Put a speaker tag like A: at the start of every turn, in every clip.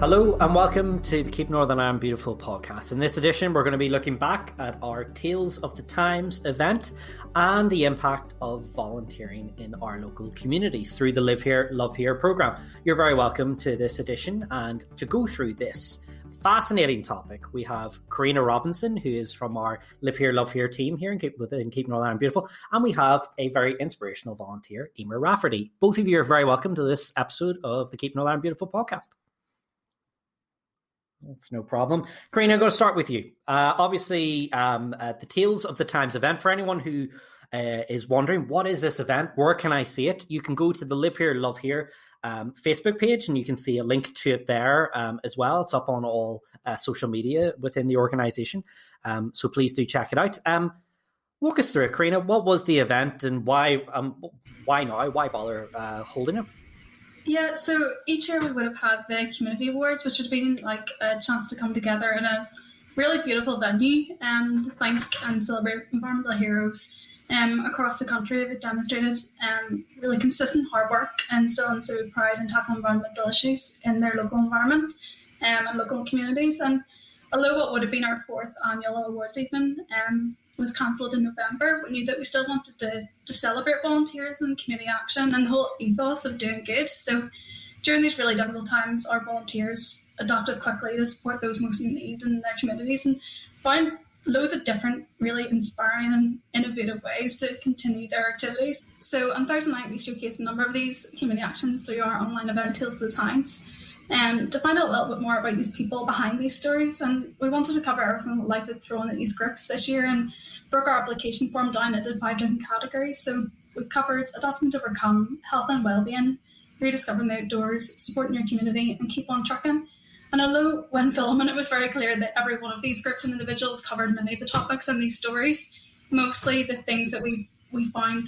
A: Hello and welcome to the Keep Northern Ireland Beautiful podcast. In this edition, we're going to be looking back at our Tales of the Times event and the impact of volunteering in our local communities through the Live Here, Love Here programme. You're very welcome to this edition, and to go through this fascinating topic, we have Karina Robinson, who is from our Live Here, Love Here team here in Keep Northern Ireland Beautiful, and we have a very inspirational volunteer, Emer Rafferty. Both of you are very welcome to this episode of the Keep Northern Ireland Beautiful podcast. That's no problem. Karina, I'm going to start with you. Obviously, the Tales of the Times event, for anyone who is wondering, what is this event? Where can I see it? You can go to the Live Here, Love Here Facebook page, and you can see a link to it there as well. It's up on all social media within the organisation. So please do check it out. Walk us through it, Karina. What was the event and why now? Why bother holding it?
B: Yeah, so each year we would have had the community awards, which would have been like a chance to come together in a really beautiful venue to thank and celebrate environmental heroes across the country who demonstrated really consistent hard work and instilling civic pride and tackling environmental issues in their local environment and local communities. And although what would have been our fourth annual awards evening was cancelled in November, we knew that we still wanted to celebrate volunteers and community action and the whole ethos of doing good. So during these really difficult times, our volunteers adapted quickly to support those most in need in their communities and found loads of different, really inspiring and innovative ways to continue their activities. So on Thursday night, we showcased a number of these community actions through our online event, Tales of the Times, to find out a little bit more about these people behind these stories. And we wanted to cover everything that life had thrown at these groups this year and broke our application form down into 5 different categories. So we covered adapting to overcome, health and wellbeing, rediscovering the outdoors, supporting your community, and keep on trucking. And although when filming, it was very clear that every one of these groups and individuals covered many of the topics in these stories, mostly the things that we found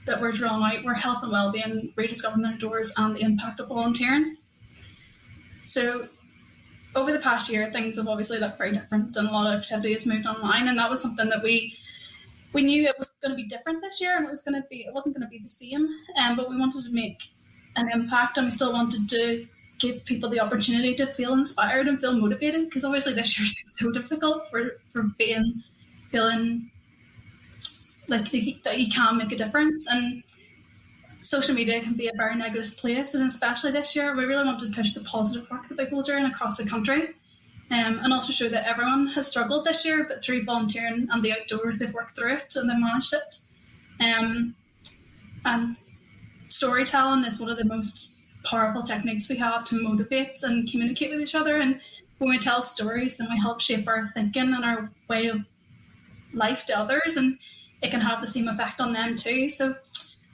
B: that were drawn out were health and wellbeing, rediscovering the outdoors, and the impact of volunteering. So over the past year, things have obviously looked very different and a lot of activity has moved online, and that was something that we knew it was going to be different this year, and it wasn't going to be the same, but we wanted to make an impact, and we still wanted to give people the opportunity to feel inspired and feel motivated, because obviously this year's been so difficult for feeling like that you can make a difference. And social media can be a very negative place, and especially this year, we really wanted to push the positive work that people are doing across the country, and also show that everyone has struggled this year, but through volunteering and the outdoors, they've worked through it and they've managed it. And storytelling is one of the most powerful techniques we have to motivate and communicate with each other. And when we tell stories, then we help shape our thinking and our way of life to others, and it can have the same effect on them too. So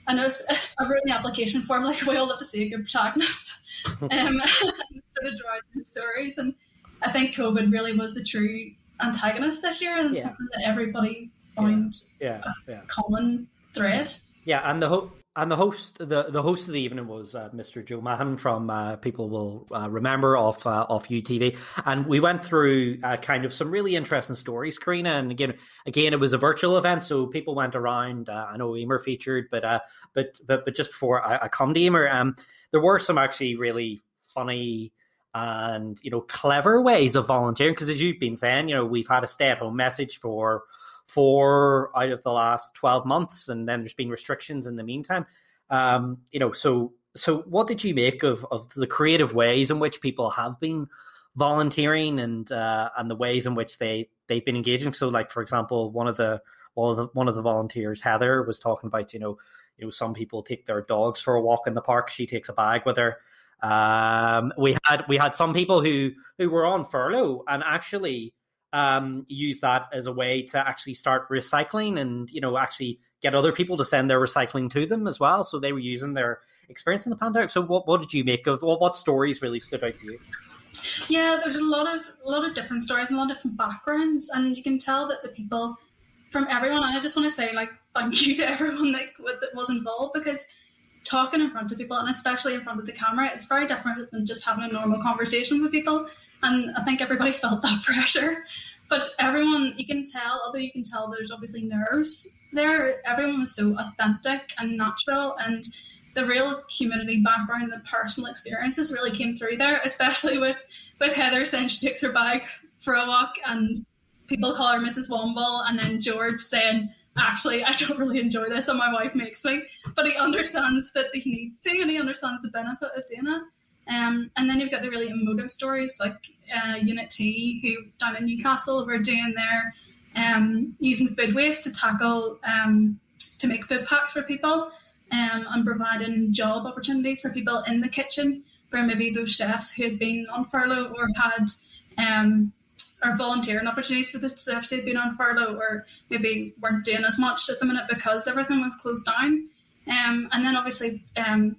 B: I know I've written the application form, like we all love to see a good protagonist, sort of draw out the stories. And I think COVID really was the true antagonist this year, and it's something that everybody found a common thread.
A: Yeah, and the host of the evening was Mr. Joe Mahan from people will remember off UTV, and we went through kind of some really interesting stories, Karina. And again, it was a virtual event, so people went around. I know Emer featured, but just before I come to Emer, there were some actually really funny and clever ways of volunteering, because as you've been saying, we've had a stay-at-home message for 4 out of the last 12 months, and then there's been restrictions in the meantime. So what did you make of the creative ways in which people have been volunteering and the ways in which they've been engaging? So, like, for example, one of the volunteers, Heather, was talking about some people take their dogs for a walk in the park. She takes a bag with her. We had some people who were on furlough and actually use that as a way to actually start recycling and actually get other people to send their recycling to them as well. So they were using their experience in the pandemic. So what did you make of what stories really stood out to you?
B: Yeah, there's a lot of different stories and a lot of different backgrounds, and you can tell that the people from everyone. And I just want to say thank you to everyone that was involved, because talking in front of people, and especially in front of the camera, it's very different than just having a normal conversation with people. And I think everybody felt that pressure. But everyone, you can tell there's obviously nerves there, everyone was so authentic and natural, and the real community background and the personal experiences really came through there, especially with Heather saying she takes her bag for a walk and people call her Mrs. Womble, and then George saying, actually, I don't really enjoy this and my wife makes me. But he understands that he needs to, and he understands the benefit of doing it. And then you've got the really emotive stories like Unit T, who down in Newcastle were doing their using food waste to tackle to make food packs for people, and providing job opportunities for people in the kitchen for maybe those chefs who had been on furlough or had or volunteering opportunities for the chefs who had been on furlough or maybe weren't doing as much at the minute because everything was closed down. And then obviously the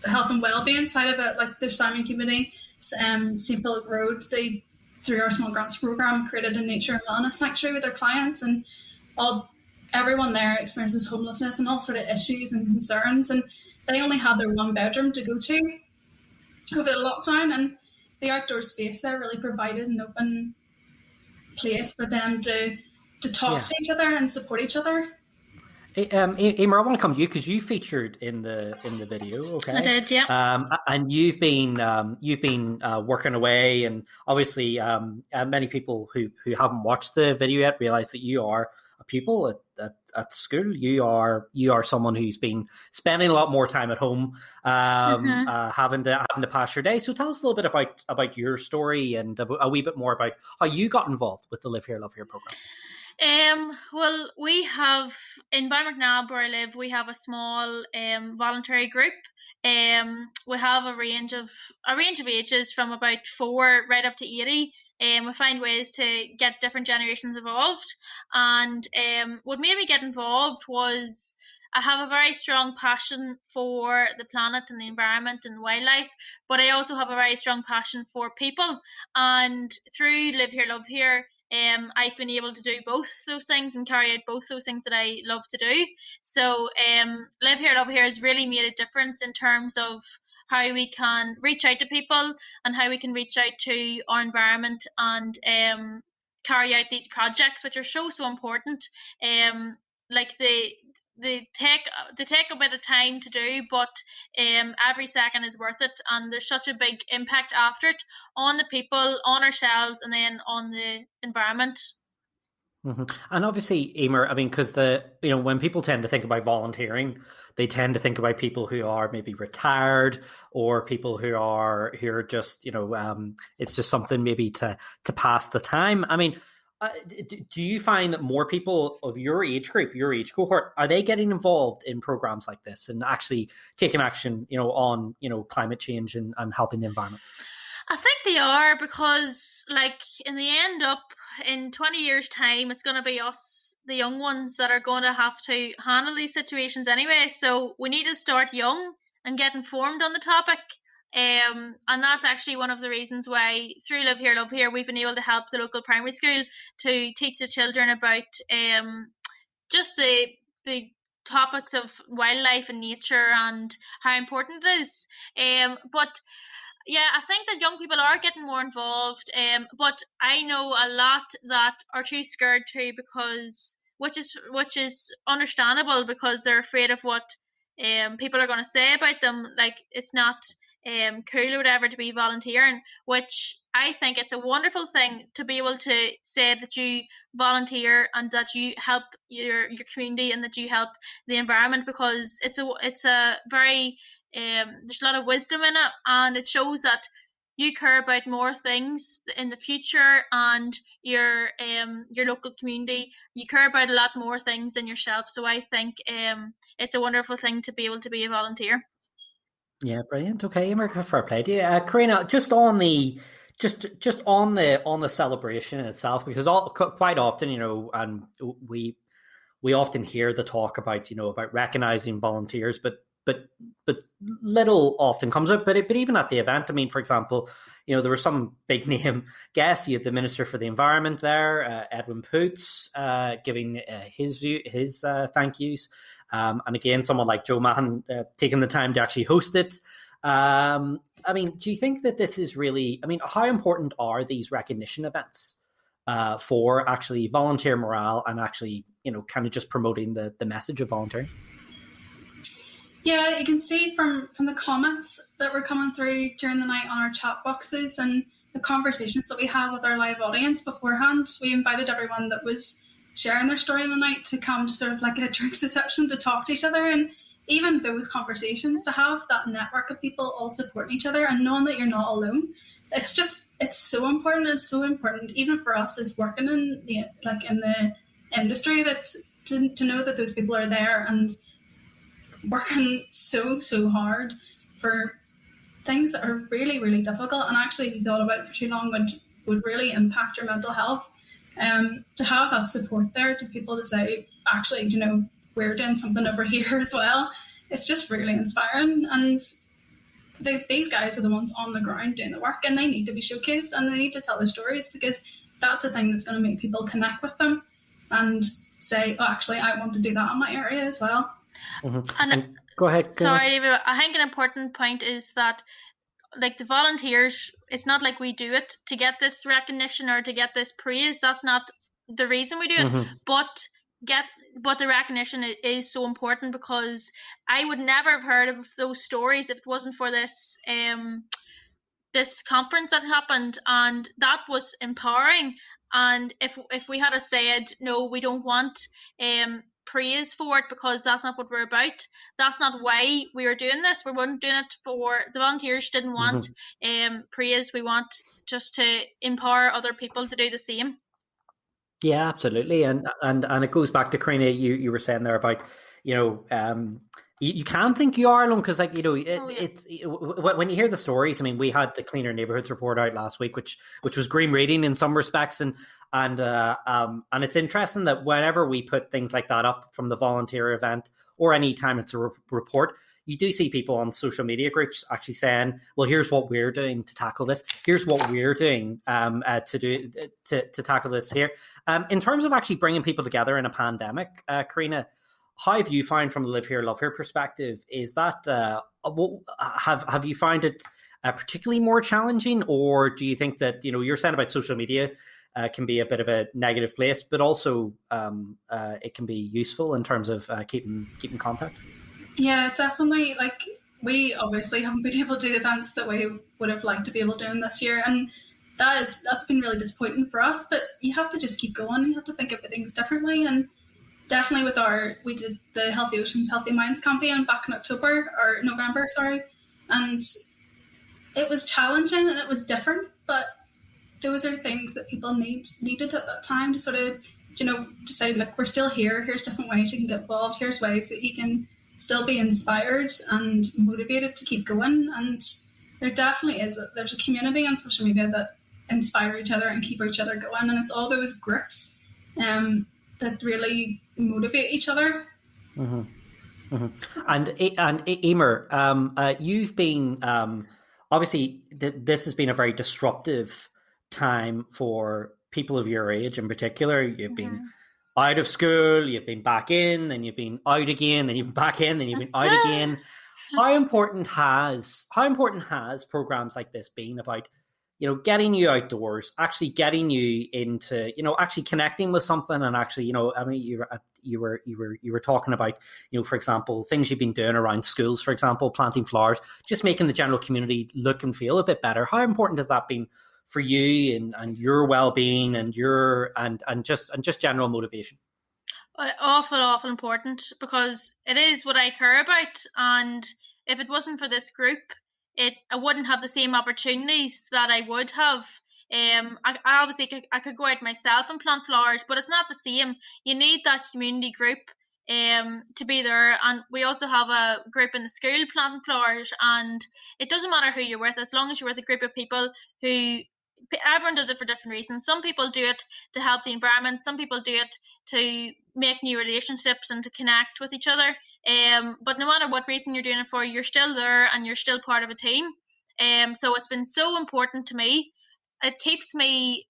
B: health and wellbeing side of it, like the Simon community, St. Philip Road, they, through our small grants program, created a nature and wellness sanctuary with their clients, and everyone there experiences homelessness and all sort of issues and concerns, and they only had their one bedroom to go to over the lockdown, and the outdoor space there really provided an open place for them to talk to each other and support each other.
A: Emer, I want to come to you because you featured in the video. Okay,
C: I did, yeah.
A: And you've been working away, and obviously, many people who haven't watched the video yet realize that you are a pupil at school. You are someone who's been spending a lot more time at home, having to pass your day. So tell us a little bit about your story and a wee bit more about how you got involved with the Live Here, Love Here program.
C: Well, we have in Ballymac, where I live, we have a small voluntary group. We have a range of ages from about 4 right up to 80. We find ways to get different generations involved. And what made me get involved was I have a very strong passion for the planet and the environment and wildlife, but I also have a very strong passion for people. And through Live Here, Love Here, I've been able to do both those things and carry out both those things that I love to do. So Live Here, Love Here has really made a difference in terms of how we can reach out to people and how we can reach out to our environment and carry out these projects, which are so important. Like they take a bit of time to do, but every second is worth it, and there's such a big impact after it on the people, on ourselves, and then on the environment.
A: Mm-hmm. And obviously, Emer, I mean, because when people tend to think about volunteering, they tend to think about people who are maybe retired or people who are just it's just something maybe to pass the time. I mean, do you find that more people of your age group, your age cohort, are they getting involved in programs like this and actually taking action, on climate change and helping the environment?
C: I think they are, because like in the end up in 20 years time, it's going to be us, the young ones, that are going to have to handle these situations anyway. So we need to start young and get informed on the topic. And that's actually one of the reasons why through Live Here, Love Here, we've been able to help the local primary school to teach the children about just the topics of wildlife and nature and how important it is. But yeah, I think that young people are getting more involved, but I know a lot that are too scared to, because which is understandable, because they're afraid of what people are going to say about them. Like, it's not cool or whatever to be volunteering, which I think it's a wonderful thing to be able to say that you volunteer and that you help your community and that you help the environment, because it's a very there's a lot of wisdom in it, and it shows that you care about more things in the future and your local community. You care about a lot more things than yourself. So I think it's a wonderful thing to be able to be a volunteer.
A: Yeah, brilliant. Okay, America, fair play to you. Karina, just on the celebration itself, because quite often, and we often hear the talk about about recognizing volunteers, but little often comes out. But even at the event, I mean, for example, there were some big name guests. You had the Minister for the Environment there, Edwin Poots, giving his thank yous, and again, someone like Joe Mahan taking the time to actually host it. I mean, do you think that this is really? I mean, how important are these recognition events for actually volunteer morale and actually kind of just promoting the message of volunteering?
B: Yeah, you can see from the comments that were coming through during the night on our chat boxes and the conversations that we had with our live audience beforehand. We invited everyone that was sharing their story in the night to come to sort of like a drinks reception to talk to each other, and even those conversations, to have that network of people all supporting each other and knowing that you're not alone. It's so important. It's so important, even for us as working in the industry, that to know that those people are there and working so hard for things that are really, really difficult, and actually, if you thought about it for too long, would really impact your mental health. To have that support there, to people to say, actually, we're doing something over here as well, it's just really inspiring. And these guys are the ones on the ground doing the work, and they need to be showcased and they need to tell their stories, because that's a thing that's going to make people connect with them and say, oh, actually, I want to do that in my area as well.
A: Mm-hmm. And go ahead.
C: Sorry, David. I think an important point is that, like, the volunteers, it's not like we do it to get this recognition or to get this praise. That's not the reason we do it.
A: Mm-hmm.
C: But the recognition is so important, because I would never have heard of those stories if it wasn't for this this conference that happened, and that was empowering. And if we had said, no, we don't want praise for it, because that's not what we're about, that's not why we were doing this. We weren't doing it for the volunteers. Didn't want praise. We want just to empower other people to do the same.
A: Yeah, absolutely. And it goes back to, Karina, you were saying there about, you can think you are alone, because, like, it's when you hear the stories. I mean, we had the Cleaner Neighborhoods report out last week, which was green reading in some respects, and it's interesting that whenever we put things like that up from the volunteer event, or any time it's a report, you do see people on social media groups actually saying, well, here's what we're doing to tackle this. Here's what we're doing to tackle this here. In terms of actually bringing people together in a pandemic, Karina, how have you found, from the Live Here, Love Here perspective, is that, have you found it particularly more challenging, or do you think that, you're saying about social media can be a bit of a negative place, but also it can be useful in terms of keeping contact?
B: Yeah, definitely. Like, we obviously haven't been able to do the events that we would have liked to be able to do this year, and that's been really disappointing for us. But you have to just keep going. You have to think about things differently, and definitely we did the Healthy Oceans, Healthy Minds campaign back in November, and it was challenging and it was different, but those are things that people needed at that time to sort of, to say, look, we're still here. Here's different ways you can get involved. Here's ways that you can still be inspired and motivated to keep going. And there definitely is. There's a community on social media that inspire each other and keep each other going. And it's all those groups that really motivate each other.
A: Mm-hmm. Mm-hmm. And Emer, you've been obviously this has been a very disruptive time for people of your age in particular. You've been out of school, you've been back in, then you've been out again, then you've been back in, then you've been out again. How important has programs like this been about, getting you outdoors, actually getting you into, actually connecting with something, and actually, I mean, you were talking about, for example, things you've been doing around schools, for example, planting flowers, just making the general community look and feel a bit better. How important has that been for you and your well-being and your and just general motivation?
C: Awful important, because it is what I care about, and if it wasn't for this group, I wouldn't have the same opportunities that I would have. I obviously I could go out myself and plant flowers, but it's not the same. You need that community group to be there, and we also have a group in the school planting flowers, and it doesn't matter who you're with, as long as you're with a group of people who, everyone does it for different reasons. Some people do it to help the environment, some people do it to make new relationships and to connect with each other, but no matter what reason you're doing it for, you're still there and you're still part of a team. So it's been so important to me. It keeps me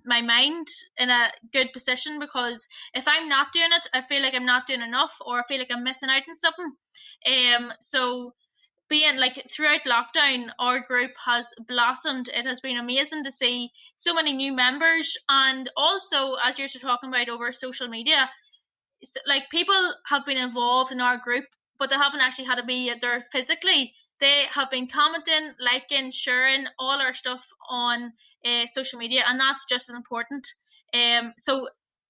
C: my mind in a good position, because if I'm not doing it, I feel like I'm not doing enough, or I feel like I'm missing out on something. So being like throughout lockdown, our group has blossomed. It has been amazing to see so many new members, and also, as you're talking about over social media, like, people have been involved in our group but they haven't actually had to be there physically. They have been commenting, liking, sharing all our stuff on social media, and that's just as important. So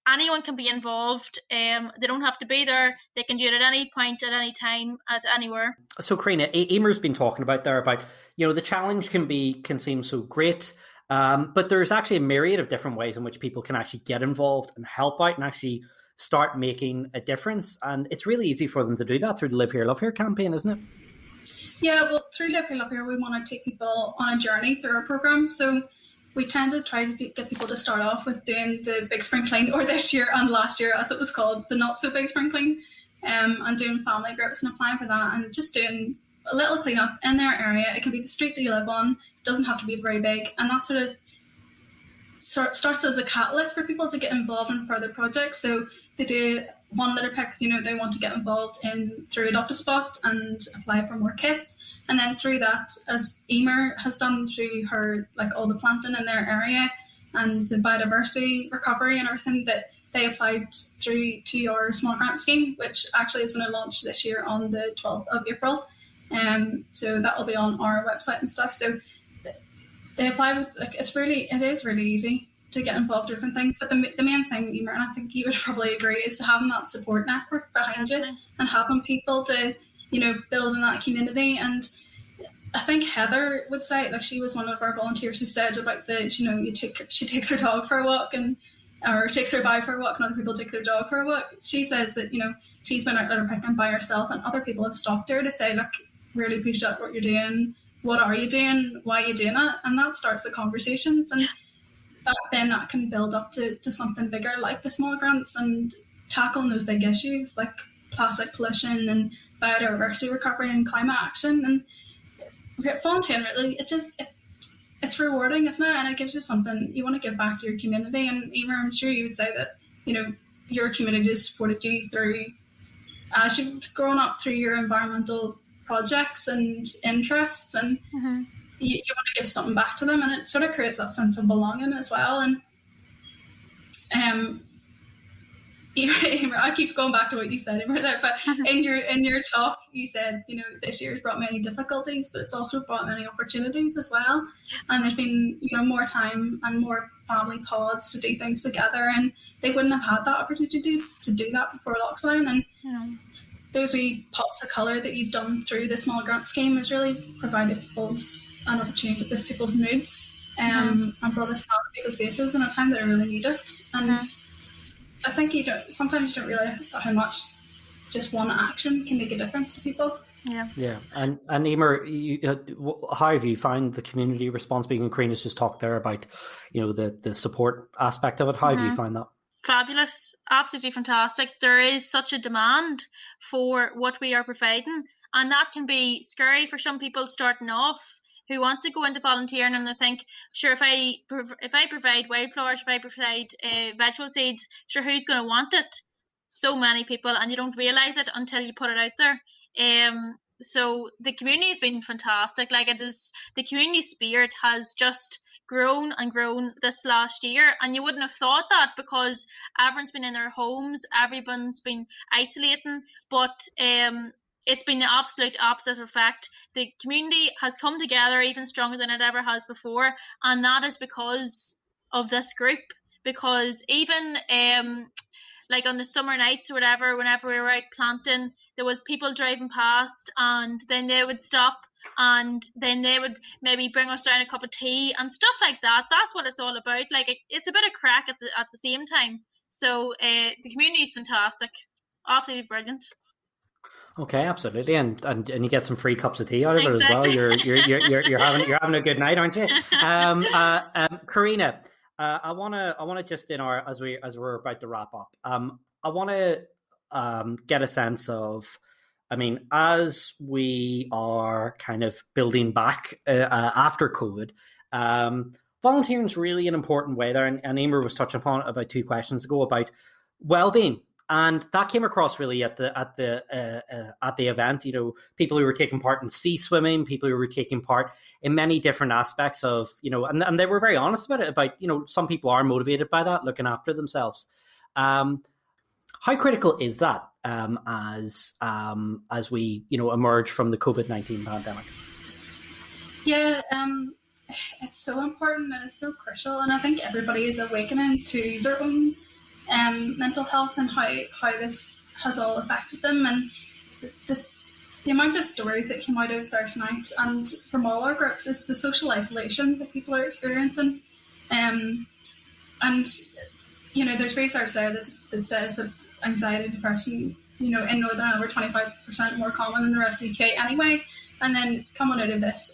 C: anyone can be involved. They don't have to be there. They can do it at any point, at any time, at anywhere.
A: So, Karina, Emer's been talking about there about, the challenge can seem so great, but there's actually a myriad of different ways in which people can actually get involved and help out and actually start making a difference. And it's really easy for them to do that through the Live Here, Love Here campaign, isn't it?
B: Yeah, well, through Live Here, Love Here, we want to take people on a journey through our program. So we tend to try to get people to start off with doing the Big Spring Clean, or this year and last year, as it was called, the Not So Big Spring Clean, and doing family groups and applying for that and just doing a little cleanup in their area. It can be the street that you live on. It doesn't have to be very big. And that sort of starts as a catalyst for people to get involved in further projects. So they do one litter pick, they want to get involved in through Adopt a Spot and apply for more kits. And then through that, as Emer has done through her, all the planting in their area and the biodiversity recovery and everything, that they applied through to our small grant scheme, which actually is going to launch this year on the 12th of April. So that will be on our website and stuff. So they apply, it is really easy to get involved in different things. But the main thing, Emer, and I think you would probably agree, is to having that support network behind you and having people to, build in that community. And I think Heather would say, she was one of our volunteers who said about she takes her dog for a walk or takes her bike for a walk and other people take their dog for a walk. She says that, she's been out litter picking by herself and other people have stopped her to say, look, really appreciate what you're doing. What are you doing? Why are you doing it? And that starts the conversations. And then that can build up to something bigger, like the small grants and tackling those big issues like plastic pollution and biodiversity recovery and climate action. And volunteering, really, it's rewarding, isn't it? And it gives you something you want to give back to your community. And Emer, I'm sure you would say that, your community has supported you through, as you've grown up, through your environmental projects and interests, and you want to give something back to them, and it sort of creates that sense of belonging as well. And Emer, I keep going back to what you said, Emer, there, but in your talk you said, this year's brought many difficulties, but it's also brought many opportunities as well. And there's been, more time and more family pods to do things together, and they wouldn't have had that opportunity to do that before lockdown. And those wee pots of colour that you've done through the small grant scheme has really provided an opportunity to boost people's moods and brought a smile to people's faces in a time that they really need it. And I think sometimes you don't realise how much just one action can make a difference to people.
A: Yeah. And Emer, how have you found the community response? Being Karina's just talked there about, the support aspect of it. How have you found that?
C: Fabulous, absolutely fantastic. There is such a demand for what we are providing, and that can be scary for some people starting off who want to go into volunteering, and they think, sure, if I provide wildflowers, if I provide vegetable seeds, sure, who's going to want it? So many people, and you don't realise it until you put it out there. So the community has been fantastic. The community spirit has just grown and grown this last year, and you wouldn't have thought that because everyone's been in their homes, everyone's been isolating, but it's been the absolute opposite effect. The community has come together even stronger than it ever has before, and that is because of this group. Because even on the summer nights or whatever, whenever we were out planting, there was people driving past, and then they would stop, and then they would maybe bring us down a cup of tea and stuff like that. That's what it's all about. It's a bit of crack at the same time. So the community is fantastic, absolutely brilliant.
A: Okay, absolutely, and you get some free cups of tea out of it as well. You're having a good night, aren't you? Karina, I want to just as we're about to wrap up, I want to get a sense of, as we are kind of building back after COVID, volunteering is really an important way there, and Emer was touching upon it about 2 questions ago about well-being. And that came across really at the event. People who were taking part in sea swimming, people who were taking part in many different aspects of, and they were very honest about it. About some people are motivated by that, looking after themselves. How critical is that? as we emerge from the COVID-19 pandemic?
B: Yeah, it's so important and it's so crucial, and I think everybody is awakening to their own mental health and how this has all affected them, and the amount of stories that came out of Thursday night and from all our groups is the social isolation that people are experiencing, and there's research there that says that anxiety and depression, in Northern Ireland, are 25% more common than the rest of the UK anyway. And then coming out of this,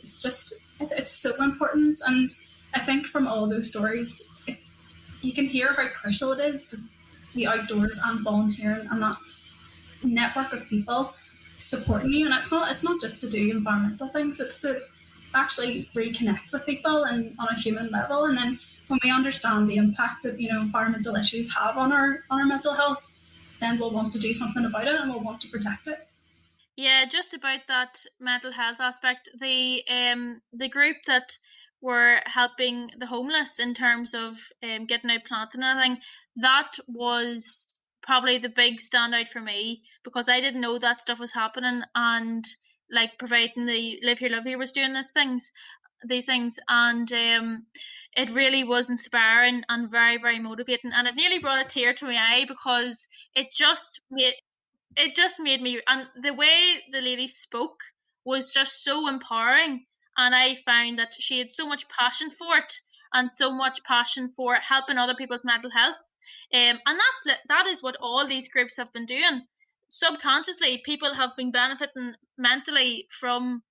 B: it's so important. And I think from all those stories, you can hear how crucial it is, the outdoors and volunteering and that network of people supporting you. And it's not just to do environmental things, it's to actually reconnect with people and on a human level. And then when we understand the impact that environmental issues have on our mental health, then we'll want to do something about it and we'll want to protect it.
C: Yeah, just about that mental health aspect, the group that were helping the homeless in terms of getting out planting and everything, that was probably the big standout for me, because I didn't know that stuff was happening, and like providing the Live Here Love Here was doing these things, and it really was inspiring and very, very motivating, and it nearly brought a tear to my eye, because it just made me, and the way the lady spoke was just so empowering, and I found that she had so much passion for it and so much passion for helping other people's mental health, and that is what all these groups have been doing. Subconsciously, people have been benefiting mentally from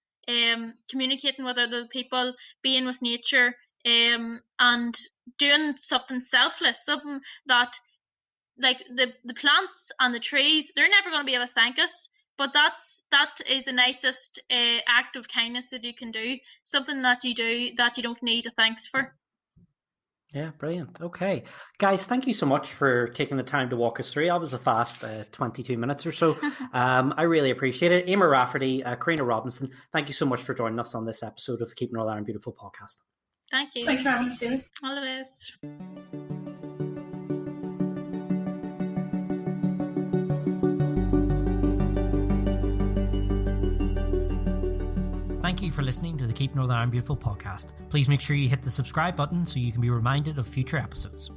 C: communicating with other people, being with nature, and doing something selfless, something that, like the plants and the trees, they're never going to be able to thank us, but that is the nicest act of kindness that you can do, something that you do that you don't need a thanks for.
A: Yeah, brilliant. Okay, guys, thank you so much for taking the time to walk us through. That was a fast 22 minutes or so. I really appreciate it. Emer Rafferty, Karina Robinson, thank you so much for joining us on this episode of the Keep Northern Ireland Beautiful podcast.
C: Thank you.
B: Thanks for having us, David.
C: All the best.
A: Thank you for listening to the Keep Northern Ireland Beautiful podcast. Please make sure you hit the subscribe button so you can be reminded of future episodes.